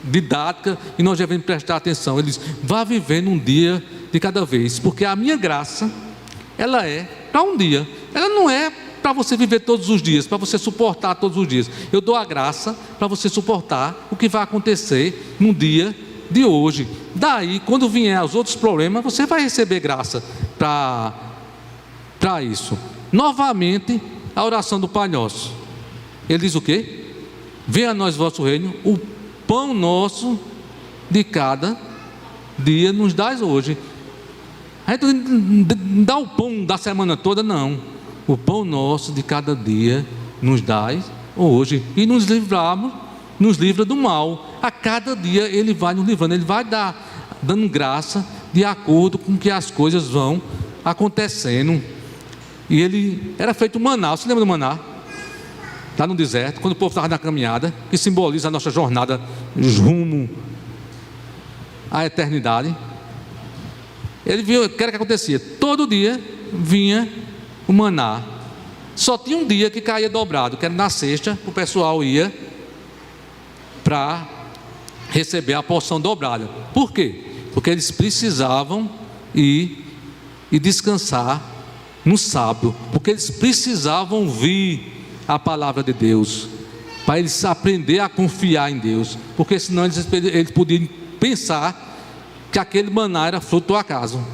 didáticas e nós devemos prestar atenção. Ele diz, vá vivendo um dia de cada vez, porque a minha graça, ela é para um dia, ela não é para você viver todos os dias, para você suportar todos os dias. Eu dou a graça para você suportar o que vai acontecer no dia de hoje. Daí, quando vier os outros problemas, você vai receber graça para isso. Novamente, a oração do Pai Nosso. Ele diz o quê? Venha a nós o vosso reino, o pão nosso de cada dia nos dás hoje. A gente não dá o pão da semana toda, não. O pão nosso de cada dia nos dás hoje. E nos livra do mal. A cada dia Ele vai nos livrando. Ele vai dando graça de acordo com que as coisas vão acontecendo. E ele era feito maná. Você lembra do maná? lá no deserto, quando o povo estava na caminhada, que simboliza a nossa jornada rumo à eternidade. Ele viu o que era que acontecia. Todo dia vinha o maná. Só tinha um dia que caía dobrado, que era na sexta. O pessoal ia para receber a porção dobrada. Por quê? Porque eles precisavam ir e descansar no sábado, porque eles precisavam ouvir a palavra de Deus, para eles aprender a confiar em Deus, porque senão eles podiam pensar que aquele maná era fruto do acaso,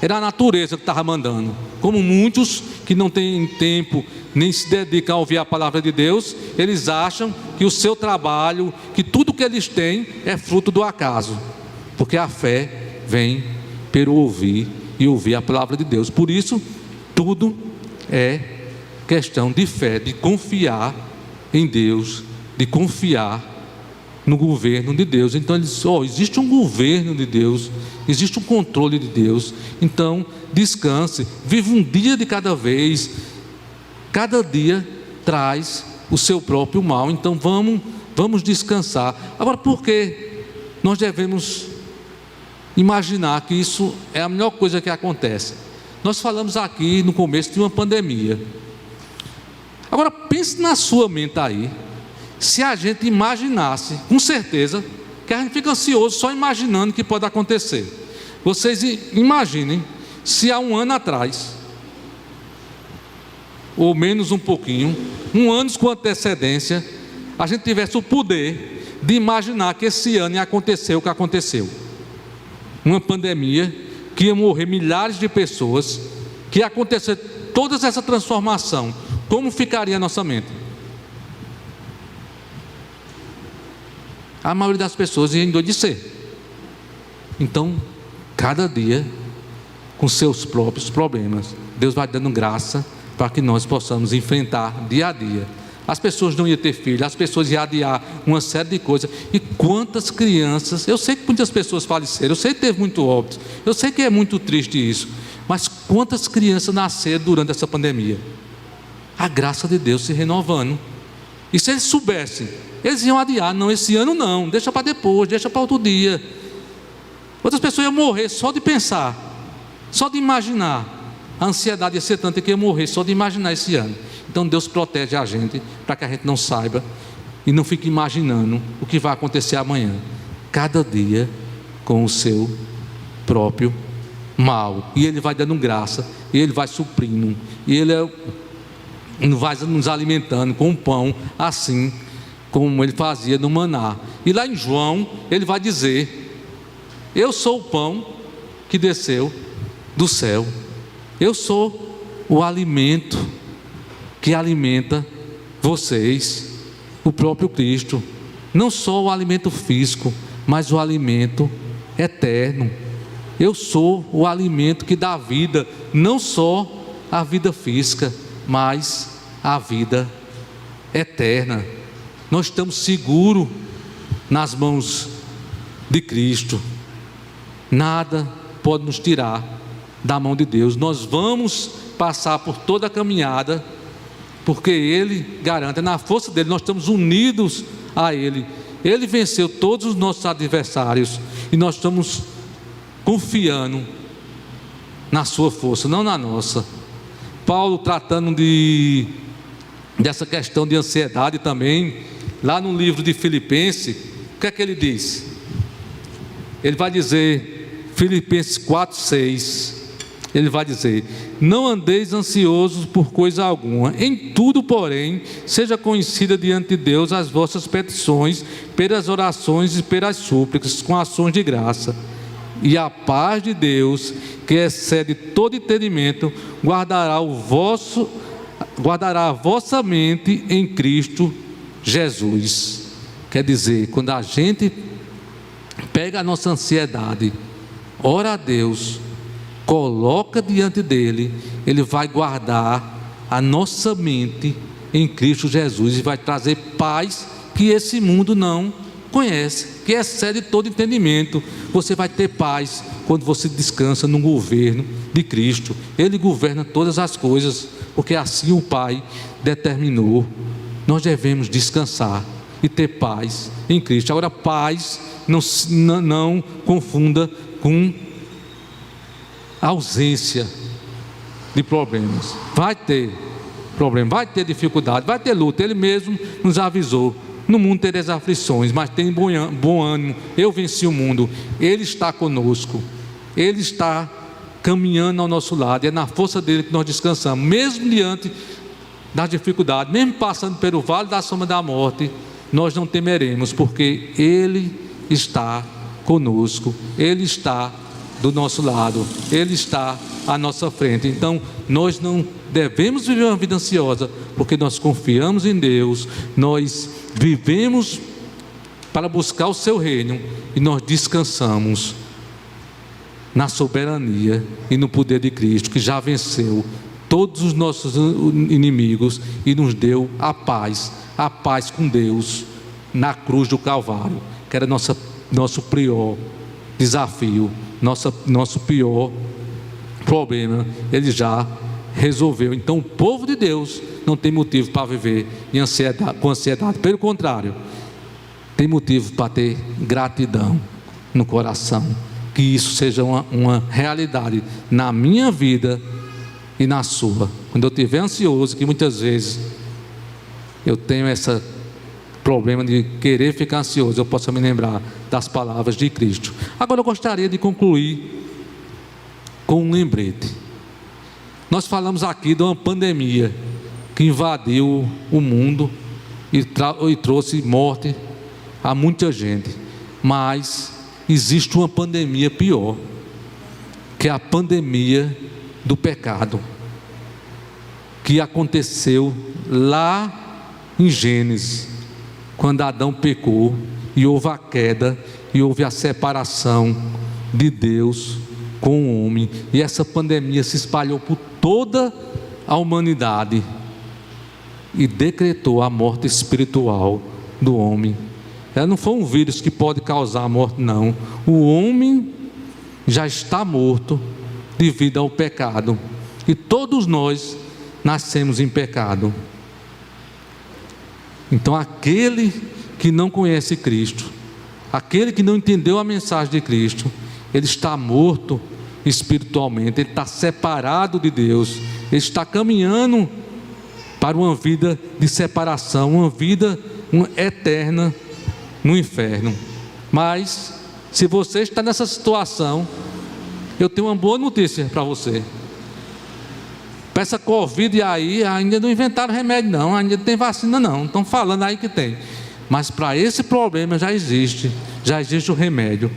era a natureza que estava mandando. Como muitos que não têm tempo nem se dedicam a ouvir a palavra de Deus, eles acham que o seu trabalho, que tudo que eles têm é fruto do acaso, porque a fé vem pelo ouvir e ouvir a palavra de Deus. Por isso, tudo é questão de fé, de confiar em Deus, de confiar no governo de Deus. Então ele diz: existe um governo de Deus, existe um controle de Deus. Então descanse, viva um dia de cada vez. Cada dia traz o seu próprio mal. Então vamos descansar. Agora, por que nós devemos imaginar que isso é a melhor coisa que acontece? Nós falamos aqui no começo de uma pandemia. Agora pense na sua mente aí, se a gente imaginasse, com certeza, que a gente fica ansioso só imaginando que pode acontecer. Vocês imaginem se há um ano atrás, ou menos um pouquinho, um ano com antecedência, a gente tivesse o poder de imaginar que esse ano ia acontecer o que aconteceu. Uma pandemia, que ia morrer milhares de pessoas, que ia acontecer toda essa transformação. Como ficaria a nossa mente? A maioria das pessoas ia endoidecer. Então, cada dia com seus próprios problemas, Deus vai dando graça para que nós possamos enfrentar dia a dia. As pessoas não iam ter filhos, as pessoas iam adiar uma série de coisas. E quantas crianças, eu sei que muitas pessoas faleceram, eu sei que teve muito óbito, eu sei que é muito triste isso, mas quantas crianças nasceram durante essa pandemia? A graça de Deus se renovando. E se eles soubessem, eles iam adiar: não, esse ano não, deixa para depois, deixa para outro dia. Outras pessoas iam morrer só de pensar, só de imaginar. A ansiedade ia ser tanta que ia morrer só de imaginar esse ano. Então Deus protege a gente para que a gente não saiba e não fique imaginando o que vai acontecer amanhã. Cada dia com o seu próprio mal. E Ele vai dando graça, e Ele vai suprindo, e Ele vai nos alimentando com o pão, assim como Ele fazia no maná. E lá em João Ele vai dizer: eu sou o pão que desceu do céu. Eu sou o alimento que alimenta vocês, o próprio Cristo. Não só o alimento físico, mas o alimento eterno. Eu sou o alimento que dá vida, não só a vida física, mas a vida eterna. Nós estamos seguros nas mãos de Cristo. Nada pode nos tirar da mão de Deus. Nós vamos passar por toda a caminhada, porque Ele garante, na força dEle, nós estamos unidos a Ele. Ele venceu todos os nossos adversários, e nós estamos confiando na sua força, não na nossa. Paulo, tratando dessa questão de ansiedade também, lá no livro de Filipenses, o que é que ele diz? Ele vai dizer, Filipenses 4:6, ele vai dizer: não andeis ansiosos por coisa alguma, em tudo, porém, seja conhecida diante de Deus as vossas petições, pelas orações e pelas súplicas, com ações de graça. E a paz de Deus, que excede todo entendimento, guardará a vossa mente em Cristo Jesus. Quer dizer, quando a gente pega a nossa ansiedade, ora a Deus, coloca diante dele, Ele vai guardar a nossa mente em Cristo Jesus e vai trazer paz que esse mundo não conhece, que excede todo entendimento. Você vai ter paz quando você descansa no governo de Cristo. Ele governa todas as coisas, porque assim o Pai determinou nós devemos descansar e ter paz em Cristo. Agora, paz não confunda com ausência de problemas. Vai ter problema, vai ter dificuldade, vai ter luta. Ele mesmo nos avisou: no mundo tereis aflições, mas tem bom ânimo, eu venci o mundo. Ele está conosco, Ele está caminhando ao nosso lado, e é na força dele que nós descansamos, mesmo diante das dificuldades, mesmo passando pelo vale da sombra da morte, nós não temeremos, porque Ele está conosco, Ele está do nosso lado, Ele está à nossa frente. Então nós não devemos viver uma vida ansiosa, porque nós confiamos em Deus, nós vivemos para buscar o seu reino, e nós descansamos na soberania e no poder de Cristo, que já venceu todos os nossos inimigos e nos deu a paz com Deus na cruz do Calvário, que era nosso pior desafio, nosso pior problema. Ele já resolveu. Então o povo de Deus não tem motivo para viver com ansiedade, pelo contrário, tem motivo para ter gratidão no coração. Que isso seja uma realidade na minha vida e na sua. Quando eu estiver ansioso, que muitas vezes eu tenho esse problema de querer ficar ansioso, eu possa me lembrar das palavras de Cristo. Agora eu gostaria de concluir com um lembrete. Nós falamos aqui de uma pandemia que invadiu o mundo e trouxe morte a muita gente, mas existe uma pandemia pior, que é a pandemia do pecado, que aconteceu lá em Gênesis, quando Adão pecou e houve a queda e houve a separação de Deus com o homem, e essa pandemia se espalhou por toda a humanidade e decretou a morte espiritual do homem. Ela não foi um vírus que pode causar a morte, não. O homem já está morto devido ao pecado, e todos nós nascemos em pecado. Então aquele que não conhece Cristo, aquele que não entendeu a mensagem de Cristo, ele está morto espiritualmente, ele está separado de Deus, ele está caminhando para uma vida de separação, uma vida eterna no inferno. Mas se você está nessa situação, eu tenho uma boa notícia para você. Para essa Covid aí, ainda não inventaram remédio não, ainda não tem vacina não, estão falando aí que tem, mas para esse problema já existe o remédio,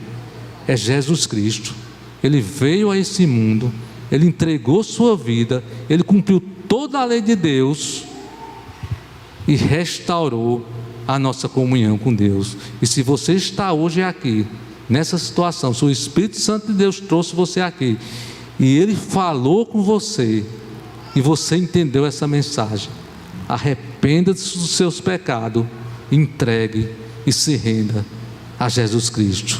é Jesus Cristo. Ele veio a esse mundo, Ele entregou sua vida, Ele cumpriu toda a lei de Deus e restaurou a nossa comunhão com Deus. E se você está hoje aqui nessa situação, se o Espírito Santo de Deus trouxe você aqui e Ele falou com você e você entendeu essa mensagem, arrependa-se dos seus pecados, entregue e se renda a Jesus Cristo,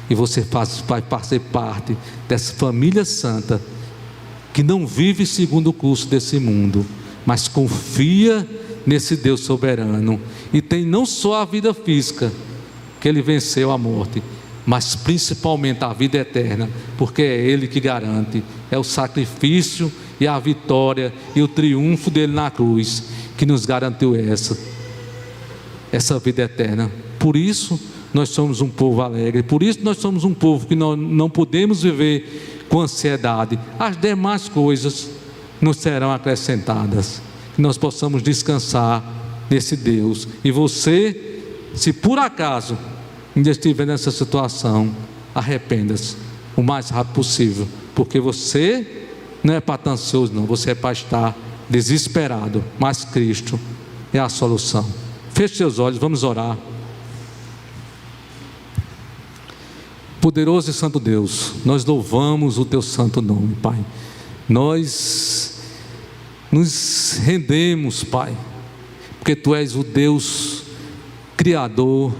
e você vai fazer parte dessa família santa que não vive segundo o curso desse mundo, mas confia nesse Deus soberano, e tem não só a vida física, que Ele venceu a morte, mas principalmente a vida eterna, porque é Ele que garante, é o sacrifício e a vitória e o triunfo dele na cruz que nos garantiu essa vida eterna. Por isso nós somos um povo alegre, por isso nós somos um povo que não podemos viver com ansiedade. As demais coisas nos serão acrescentadas, que nós possamos descansar nesse Deus. E você, se por acaso ainda estiver nessa situação, arrependa-se o mais rápido possível, porque você não é para estar ansioso não, você é para estar desesperado, mas Cristo é a solução. Feche seus olhos, vamos orar. Poderoso e santo Deus, nós louvamos o teu santo nome, Pai. Nós nos rendemos, Pai, porque tu és o Deus criador,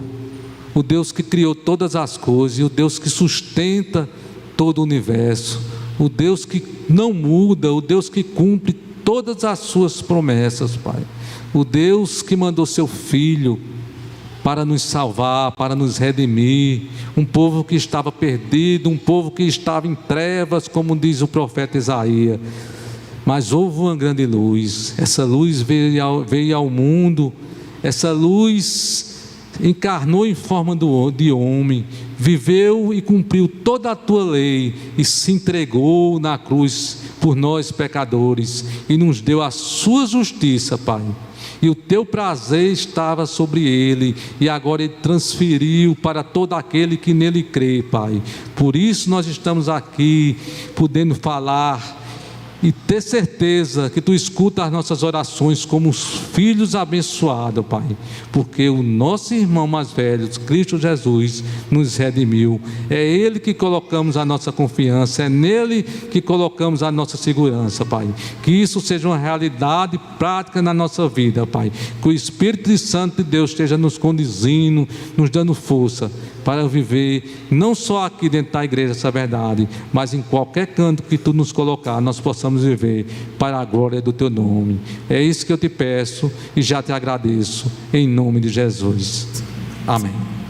o Deus que criou todas as coisas, e o Deus que sustenta todo o universo, o Deus que não muda, o Deus que cumpre todas as suas promessas, Pai. o Deus que mandou seu Filho para nos salvar, para nos redimir, um povo que estava perdido, um povo que estava em trevas, como diz o profeta Isaías. Mas houve uma grande luz, essa luz veio ao mundo, essa luz encarnou em forma de homem, viveu e cumpriu toda a tua lei e se entregou na cruz por nós pecadores e nos deu a sua justiça, Pai. E o teu prazer estava sobre ele, e agora ele transferiu para todo aquele que nele crê, Pai. Por isso nós estamos aqui, podendo falar e ter certeza que tu escuta as nossas orações como os filhos abençoados, Pai, porque o nosso irmão mais velho, Cristo Jesus, nos redimiu. É Ele que colocamos a nossa confiança, é nele que colocamos a nossa segurança, Pai. Que isso seja uma realidade prática na nossa vida, Pai. Que o Espírito Santo de Deus esteja nos conduzindo, nos dando força para viver, não só aqui dentro da igreja essa verdade, mas em qualquer canto que tu nos colocar, nós possamos viver para a glória do teu nome. É isso que eu te peço e já te agradeço, em nome de Jesus. Amém.